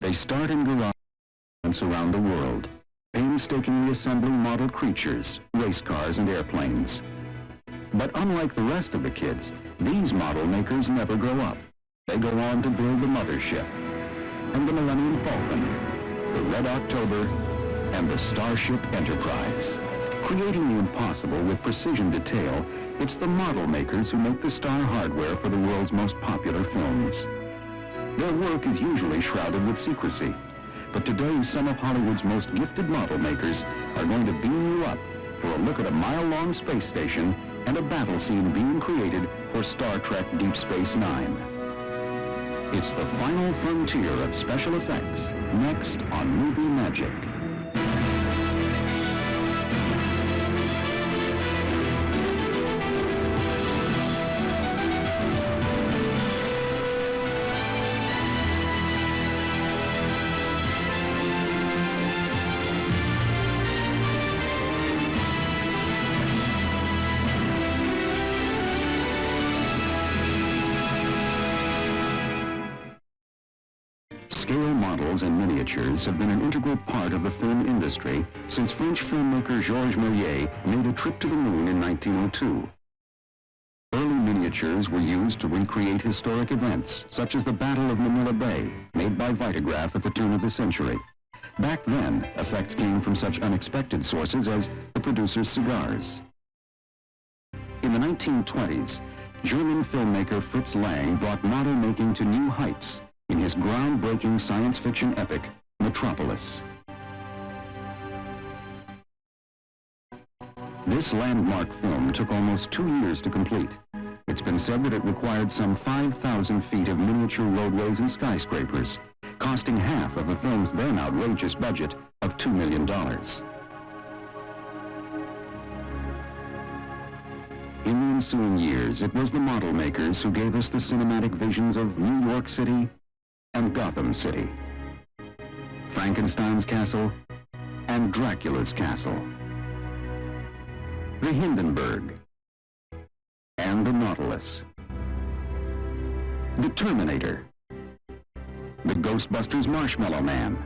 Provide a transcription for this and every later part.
They start in garages around the world, painstakingly assembling model creatures, race cars, and airplanes. But unlike the rest of the kids, these model makers never grow up. They go on to build the Mothership, and the Millennium Falcon, the Red October, and the Starship Enterprise. Creating the impossible with precision detail, it's the model makers who make the star hardware for the world's most popular films. Their work is usually shrouded with secrecy, but today some of Hollywood's most gifted model makers are going to beam you up for a look at a mile-long space station and a battle scene being created for Star Trek Deep Space Nine. It's the final frontier of special effects, next on Movie Magic. Scale models and miniatures have been an integral part of the film industry since French filmmaker Georges Méliès made a trip to the moon in 1902. Early miniatures were used to recreate historic events, such as the Battle of Manila Bay, made by Vitagraph at the turn of the century. Back then, effects came from such unexpected sources as the producer's cigars. In the 1920s, German filmmaker Fritz Lang brought model making to new heights in his groundbreaking science fiction epic, Metropolis. This landmark film took almost 2 years to complete. It's been said that it required some 5,000 feet of miniature roadways and skyscrapers, costing half of the film's then outrageous budget of $2 million. In the ensuing years, it was the model makers who gave us the cinematic visions of New York City and Gotham City, Frankenstein's castle and Dracula's castle, the Hindenburg and the Nautilus, the Terminator, the Ghostbusters Marshmallow Man,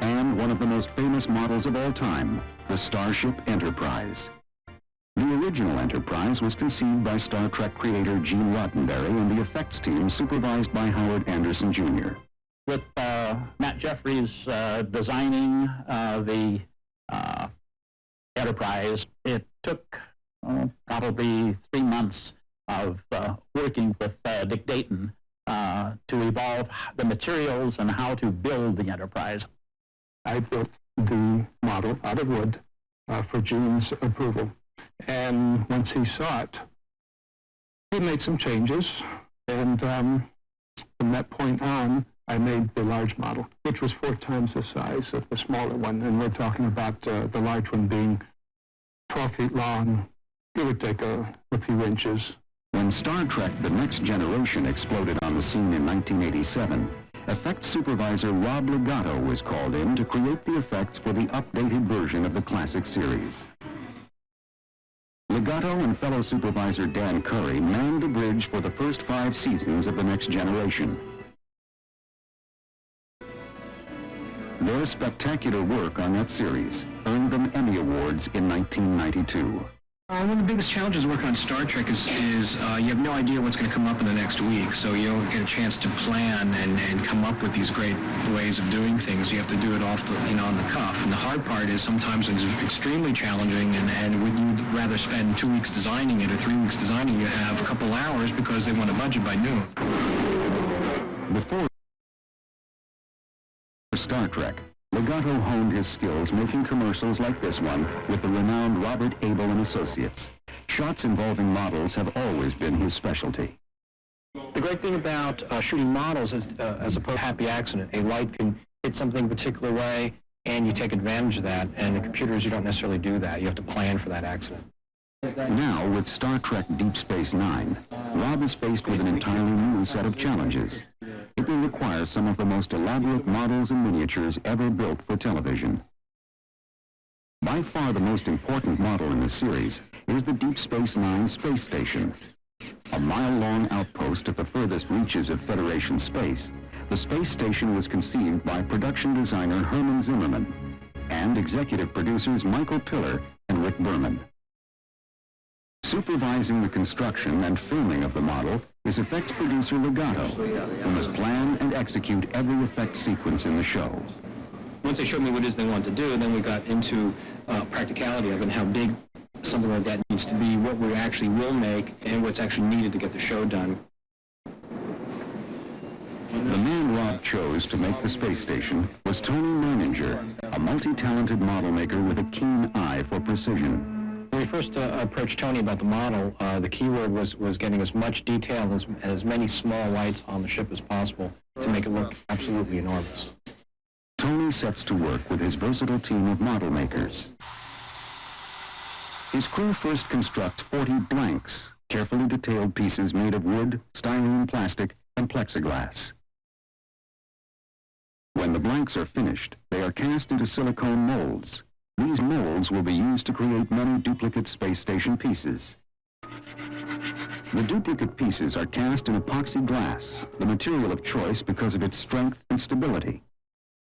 and one of the most famous models of all time, the Starship Enterprise. The original Enterprise was conceived by Star Trek creator Gene Roddenberry and the effects team supervised by Howard Anderson Jr. With Matt Jeffries designing the Enterprise, it took probably 3 months of working with Dick Dayton to evolve the materials and how to build the Enterprise. I built the model out of wood for Gene's approval. And once he saw it, he made some changes, and from that point on, I made the large model, which was 4 times the size of the smaller one, and we're talking about the large one being 12 feet long, give or take a few inches. When Star Trek The Next Generation exploded on the scene in 1987, effects supervisor Rob Legato was called in to create the effects for the updated version of the classic series. Legato and fellow supervisor Dan Curry manned the bridge for the first 5 seasons of The Next Generation. Their spectacular work on that series earned them Emmy Awards in 1992. One of the biggest challenges working on Star Trek is you have no idea what's going to come up in the next week, so you don't get a chance to plan and come up with these great ways of doing things. You have to do it off the, on the cuff. And the hard part is sometimes it's extremely challenging, and would you rather spend 2 weeks designing it or 3 weeks designing it, you have a couple hours because they want a budget by noon. Before Star Trek, Legato honed his skills making commercials like this one with the renowned Robert Abel and Associates. Shots involving models have always been his specialty. The great thing about shooting models is, as opposed to happy accident, a light can hit something a particular way, and you take advantage of that. And in computers, you don't necessarily do that. You have to plan for that accident. Now, with Star Trek Deep Space Nine, Rob is faced with an entirely new set of challenges. It will require some of the most elaborate models and miniatures ever built for television. By far the most important model in the series is the Deep Space Nine space station. A mile-long outpost at the furthest reaches of Federation space, the space station was conceived by production designer Herman Zimmerman and executive producers Michael Piller and Rick Berman. Supervising the construction and filming of the model is effects producer Legato, who must plan and execute every effect sequence in the show. Once they showed me what it is they wanted to do, then we got into practicality of it and how big something like that needs to be, what we actually will make, and what's actually needed to get the show done. The man Rob chose to make the space station was Tony Meininger, a multi-talented model maker with a keen eye for precision. When we first approached Tony about the model, the keyword was getting as much detail and as many small lights on the ship as possible to make it look absolutely enormous. Tony sets to work with his versatile team of model makers. His crew first constructs 40 blanks, carefully detailed pieces made of wood, styrene plastic, and plexiglass. When the blanks are finished, they are cast into silicone molds. These molds will be used to create many duplicate space station pieces. The duplicate pieces are cast in epoxy glass, the material of choice because of its strength and stability.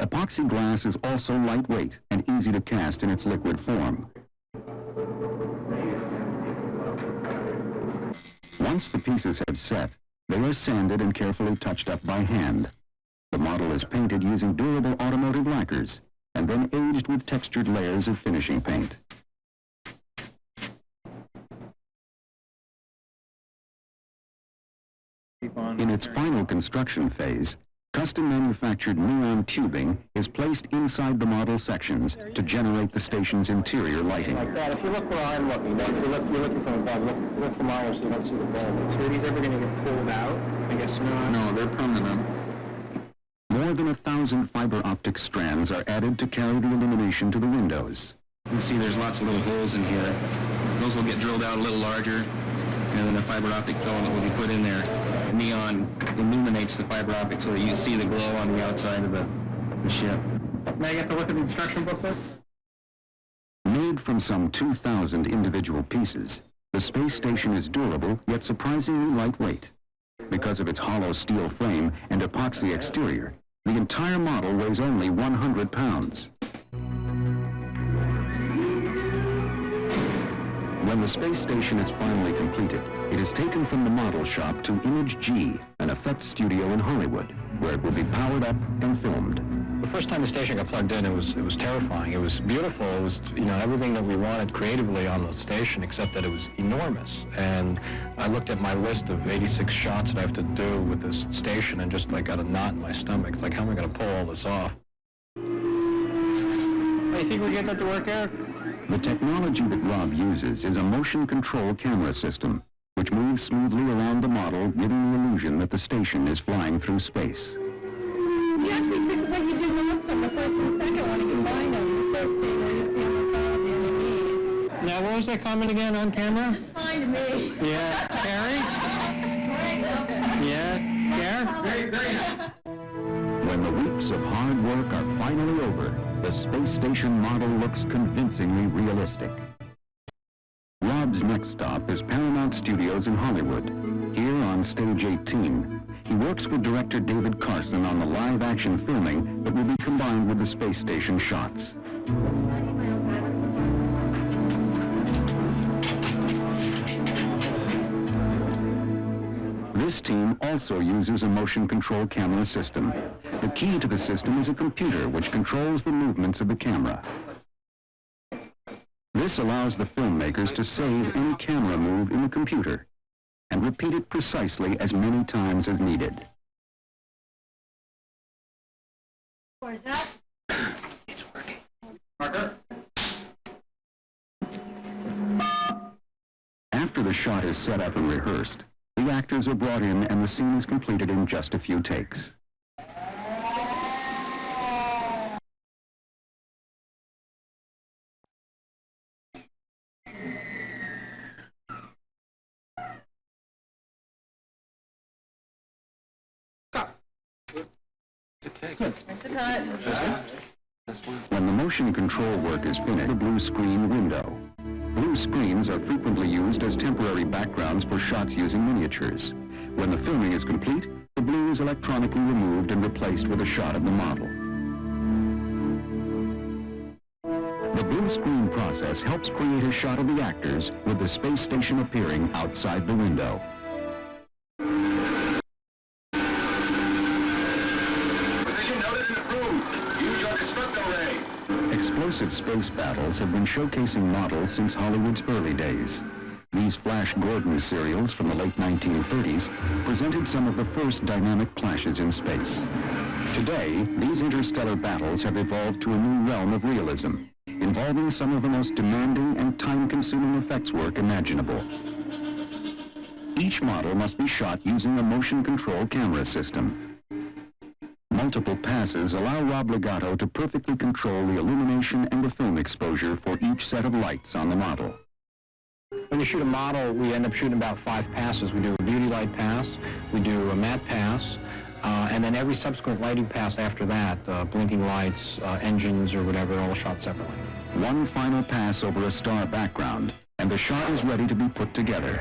Epoxy glass is also lightweight and easy to cast in its liquid form. Once the pieces have set, they are sanded and carefully touched up by hand. The model is painted using durable automotive lacquers and then aged with textured layers of finishing paint. In its final construction phase, custom manufactured neon tubing is placed inside the model sections to generate the station's interior lighting. Like that, if you look where I'm looking, then you're looking from above, look from mine so you don't see the bulb. So are these ever going to get pulled out? I guess not. No, they're permanent. More than 1,000 fiber optic strands are added to carry the illumination to the windows. You can see there's lots of little holes in here. Those will get drilled out a little larger, and then the fiber optic filament will be put in there. Neon illuminates the fiber optic so that you see the glow on the outside of the ship. May I get to look at the instruction booklet? Made from some 2,000 individual pieces, the space station is durable yet surprisingly lightweight. Because of its hollow steel frame and epoxy exterior, the entire model weighs only 100 pounds. When the space station is finally completed, it is taken from the model shop to Image G, an effects studio in Hollywood, where it will be powered up and filmed. The first time the station got plugged in, it was terrifying. It was beautiful. It was, everything that we wanted creatively on the station, except that it was enormous. And I looked at my list of 86 shots that I have to do with this station and just got a knot in my stomach. It's like, how am I going to pull all this off? Hey, you think we get that to work, Eric? The technology that Rob uses is a motion control camera system, which moves smoothly around the model, giving the illusion that the station is flying through space. You actually took what you did last time, the first and second one, and combined them. The first being where you see on the side and underneath. Now, what was that comment again on camera? Just fine to me. Yeah, Harry? Yeah, Gare? When the weeks of hard work are finally over, the space station model looks convincingly realistic. Rob's next stop is Paramount Studios in Hollywood. Here on Stage 18, he works with director David Carson on the live-action filming that will be combined with the space station shots. This team also uses a motion control camera system. The key to the system is a computer which controls the movements of the camera. This allows the filmmakers to save any camera move in the computer and repeat it precisely as many times as needed. Where's that? It's working. Marker? After the shot is set up and rehearsed, the actors are brought in and the scene is completed in just a few takes. When the motion control work is finished, the blue screen window. Blue screens are frequently used as temporary backgrounds for shots using miniatures. When the filming is complete, the blue is electronically removed and replaced with a shot of the model. The blue screen process helps create a shot of the actors with the space station appearing outside the window. Position notice approved. Use your destructor ray. Explosive space battles have been showcasing models since Hollywood's early days. These Flash Gordon serials from the late 1930s presented some of the first dynamic clashes in space. Today, these interstellar battles have evolved to a new realm of realism, involving some of the most demanding and time-consuming effects work imaginable. Each model must be shot using a motion control camera system. Multiple passes allow Rob Legato to perfectly control the illumination and the film exposure for each set of lights on the model. When we shoot a model, we end up shooting about 5 passes. We do a beauty light pass, we do a matte pass, and then every subsequent lighting pass after that, blinking lights, engines or whatever, all shot separately. One final pass over a star background, and the shot is ready to be put together.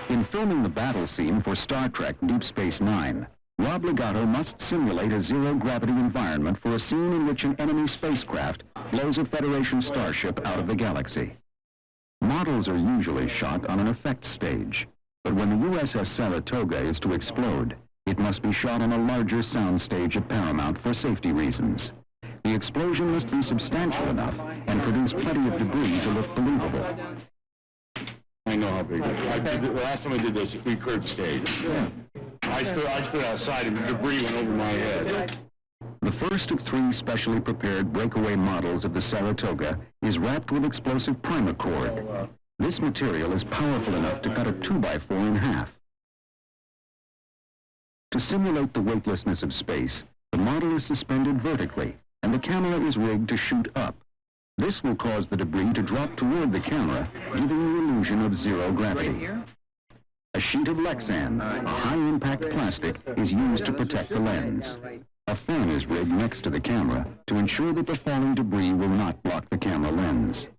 In filming the battle scene for Star Trek Deep Space Nine, Rob Legato must simulate a zero-gravity environment for a scene in which an enemy spacecraft blows a Federation starship out of the galaxy. Models are usually shot on an effects stage, but when the USS Saratoga is to explode, it must be shot on a larger sound stage at Paramount for safety reasons. The explosion must be substantial enough and produce plenty of debris to look believable. I know how big it is. The last time I did this, we curved stage. Yeah. I stood outside and debris went over my head. The first of 3 specially prepared breakaway models of the Saratoga is wrapped with explosive primacord. This material is powerful enough to cut a 2x4 in half. To simulate the weightlessness of space, the model is suspended vertically, and the camera is rigged to shoot up. This will cause the debris to drop toward the camera, giving the illusion of zero gravity. A sheet of Lexan, a high-impact plastic, is used to protect the lens. A fan is rigged next to the camera to ensure that the falling debris will not block the camera lens.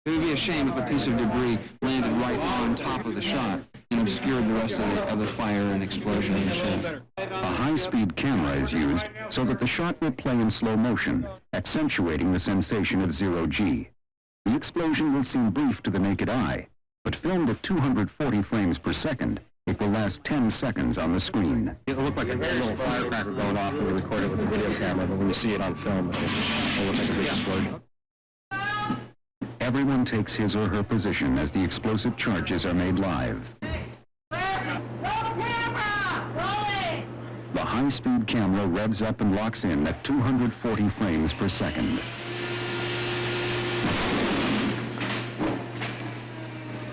It would be a shame if a piece of debris landed right on top of the shot and obscured the rest of the fire and explosion in the ship. A high-speed camera is used so that the shot will play in slow motion, accentuating the sensation of zero-G. The explosion will seem brief to the naked eye, but filmed at 240 frames per second, it will last 10 seconds on the screen. It will look like a little firecracker going off when we record it with a video camera, but when you see it on film, it will look like a big explosion. Everyone takes his or her position as the explosive charges are made live. The high-speed camera revs up and locks in at 240 frames per second.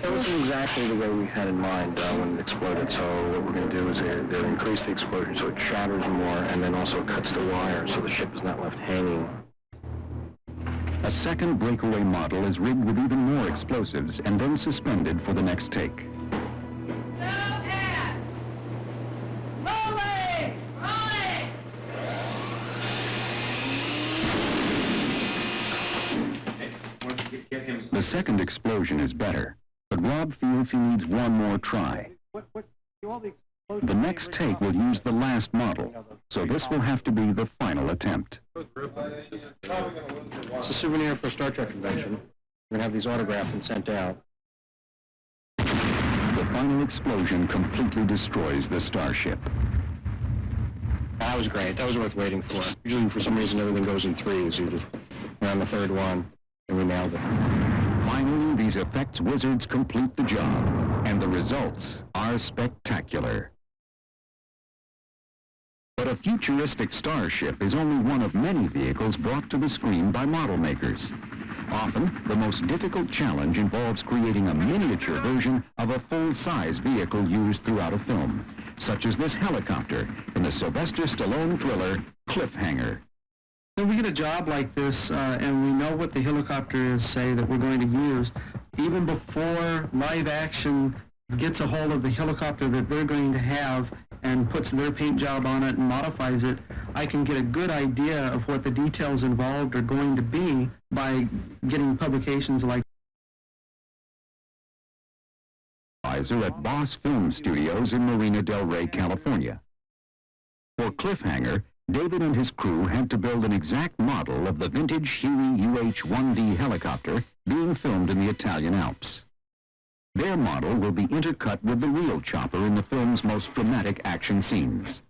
It wasn't exactly the way we had in mind when it exploded, so what we're going to do is increase the explosion so it shatters more and then also cuts the wire so the ship is not left hanging. A second breakaway model is rigged with even more explosives and then suspended for the next take. The second explosion is better, but Rob feels he needs one more try. The next take will use the last model, so this will have to be the final attempt. It's a souvenir for a Star Trek convention. We're going to have these autographed and sent out. The final explosion completely destroys the starship. That was great. That was worth waiting for. Usually, for some reason, everything goes in 3s. We're on the 3rd one, and we nailed it. Finally, these effects wizards complete the job, and the results are spectacular. But a futuristic starship is only one of many vehicles brought to the screen by model makers. Often, the most difficult challenge involves creating a miniature version of a full-size vehicle used throughout a film, such as this helicopter in the Sylvester Stallone thriller Cliffhanger. When we get a job like this and we know what the helicopters say that we're going to use, even before live action gets a hold of the helicopter that they're going to have and puts their paint job on it and modifies it, I can get a good idea of what the details involved are going to be by getting publications like supervisor at Boss Film Studios in Marina del Rey, California. For Cliffhanger, David and his crew had to build an exact model of the vintage Huey UH-1D helicopter being filmed in the Italian Alps. Their model will be intercut with the real chopper in the film's most dramatic action scenes.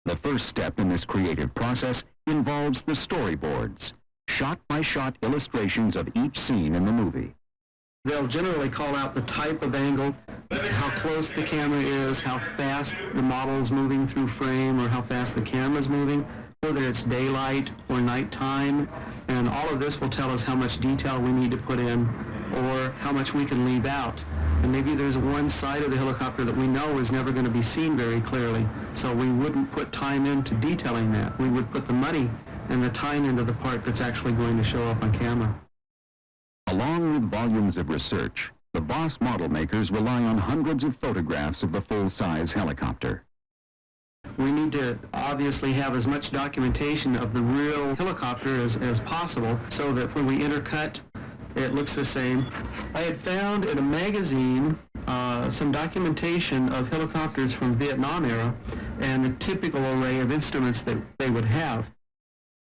The first step in this creative process involves the storyboards, shot-by-shot illustrations of each scene in the movie. They'll generally call out the type of angle, how close the camera is, how fast the model is moving through frame, or how fast the camera is moving, whether it's daylight or nighttime, and all of this will tell us how much detail we need to put in or how much we can leave out. And maybe there's one side of the helicopter that we know is never going to be seen very clearly, so we wouldn't put time into detailing that. We would put the money and the time into the part that's actually going to show up on camera. Along with volumes of research, the Boss model makers rely on hundreds of photographs of the full-size helicopter. We need to obviously have as much documentation of the real helicopter as possible so that when we intercut, it looks the same. I had found in a magazine some documentation of helicopters from Vietnam era and a typical array of instruments that they would have.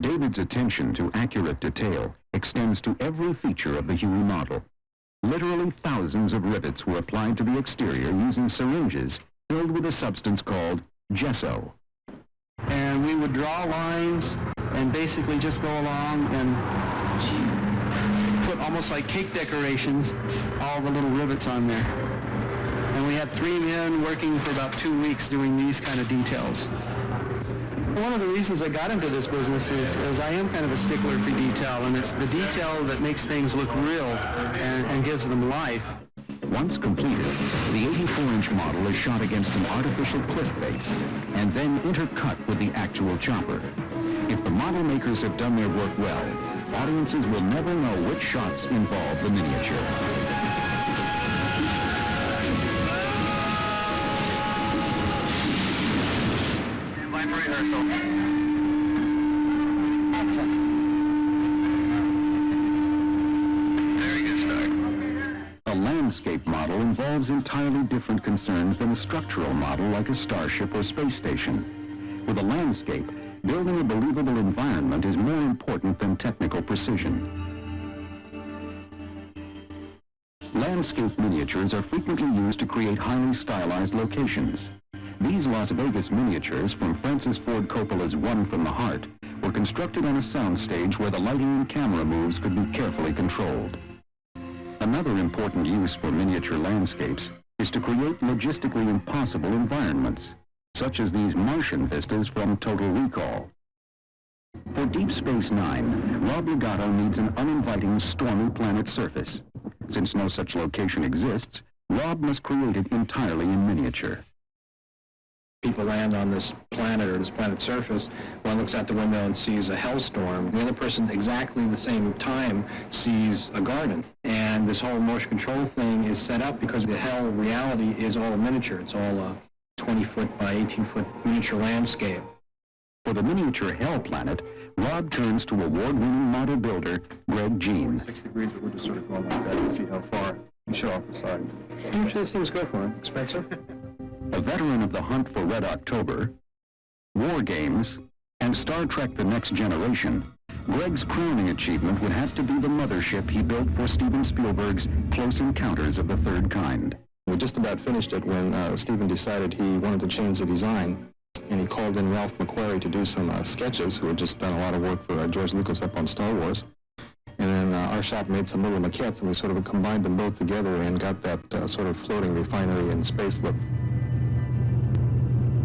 David's attention to accurate detail extends to every feature of the Huey model. Literally thousands of rivets were applied to the exterior using syringes filled with a substance called gesso. And we would draw lines and basically just go along and put almost like cake decorations, all the little rivets on there. And we had 3 men working for about 2 weeks doing these kind of details. One of the reasons I got into this business is I am kind of a stickler for detail, and it's the detail that makes things look real and gives them life. Once completed, the 84-inch model is shot against an artificial cliff face and then intercut with the actual chopper. If the model makers have done their work well, audiences will never know which shots involve the miniature. A landscape model involves entirely different concerns than a structural model like a starship or space station. With a landscape, building a believable environment is more important than technical precision. Landscape miniatures are frequently used to create highly stylized locations. These Las Vegas miniatures from Francis Ford Coppola's One from the Heart were constructed on a soundstage where the lighting and camera moves could be carefully controlled. Another important use for miniature landscapes is to create logistically impossible environments, such as these Martian vistas from Total Recall. For Deep Space Nine, Rob Legato needs an uninviting, stormy planet surface. Since no such location exists, Rob must create it entirely in miniature. People land on this planet or this planet's surface, one looks out the window and sees a hellstorm. The other person, exactly the same time, sees a garden. And this whole motion control thing is set up because the hell reality is all miniature. It's all a 20-foot by 18-foot miniature landscape. For the miniature hell planet, Rob turns to award-winning model builder Greg Jein. 6 degrees, but we'll just sort of go like that and see how far you show off the sides. Usually this thing's good for it. Expensive. A veteran of the Hunt for Red October, War Games, and Star Trek The Next Generation, Greg's crowning achievement would have to be the mothership he built for Steven Spielberg's Close Encounters of the Third Kind. We just about finished it when Steven decided he wanted to change the design, and he called in Ralph McQuarrie to do some sketches, who had just done a lot of work for George Lucas up on Star Wars. And then our shop made some little maquettes, and we sort of combined them both together and got that sort of floating refinery and space look.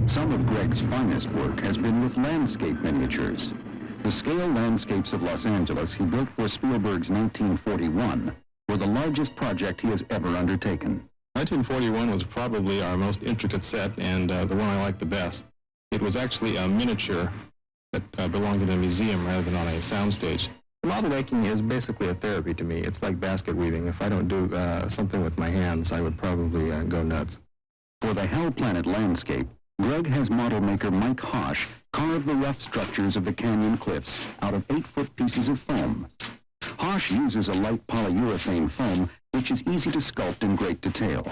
Some of Greg's finest work has been with landscape miniatures. The scale landscapes of Los Angeles he built for Spielberg's 1941 were the largest project he has ever undertaken. 1941 was probably our most intricate set and the one I liked the best. It was actually a miniature that belonged in a museum rather than on a soundstage. Model making is basically a therapy to me. It's like basket weaving. If I don't do something with my hands, I would probably go nuts. For the Hell Planet landscape, Greg has model maker Mike Hosh carve the rough structures of the canyon cliffs out of 8-foot pieces of foam. Hosh uses a light polyurethane foam which is easy to sculpt in great detail.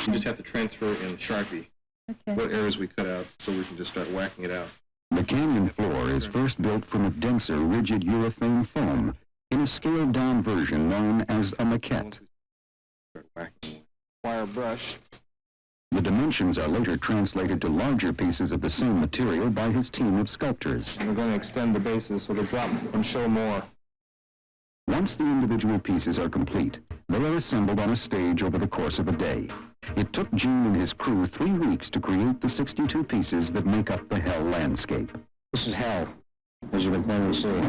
You just have to transfer in Sharpie what areas we cut out so we can just start whacking it out. The canyon floor is first built from a denser, rigid urethane foam in a scaled-down version known as a maquette. Start whacking. Wire brush. The dimensions are later translated to larger pieces of the same material by his team of sculptors. We're going to extend the bases so they drop and show more. Once the individual pieces are complete, they are assembled on a stage over the course of a day. It took Jein and his crew 3 weeks to create the 62 pieces that make up the Hell landscape. This is hell, as you can plainly see.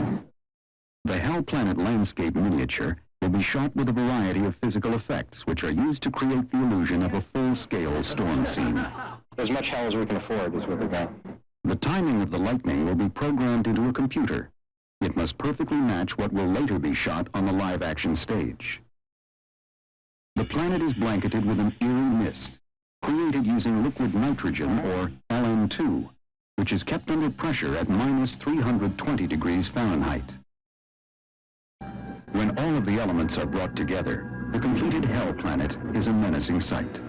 The Hell Planet landscape miniature will be shot with a variety of physical effects, which are used to create the illusion of a full-scale storm scene. As much hell as we can afford is what we got. The timing of the lightning will be programmed into a computer. It must perfectly match what will later be shot on the live-action stage. The planet is blanketed with an eerie mist, created using liquid nitrogen, or LN2, which is kept under pressure at minus 320 degrees Fahrenheit. When all of the elements are brought together, the completed Hell Planet is a menacing sight.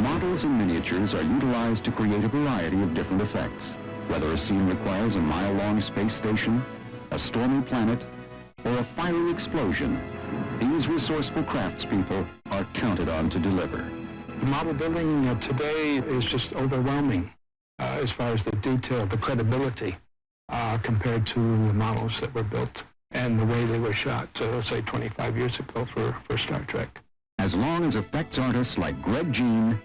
Models and miniatures are utilized to create a variety of different effects, whether a scene requires a mile-long space station, a stormy planet, or a fiery explosion. These resourceful craftspeople are counted on to deliver. Model building today is just overwhelming as far as the detail, the credibility, compared to the models that were built and the way they were shot, say 25 years ago for Star Trek. As long as effects artists like Greg Jein,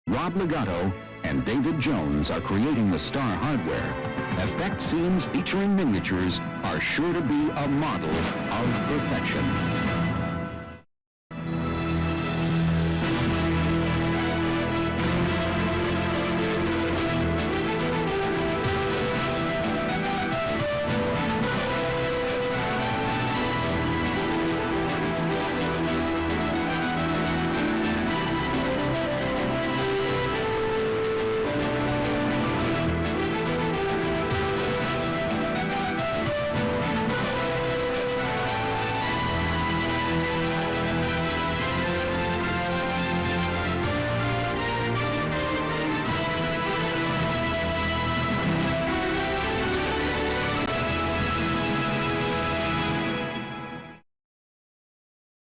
Rob Legato, and David Jones are creating the star hardware, effect scenes featuring miniatures are sure to be a model of perfection.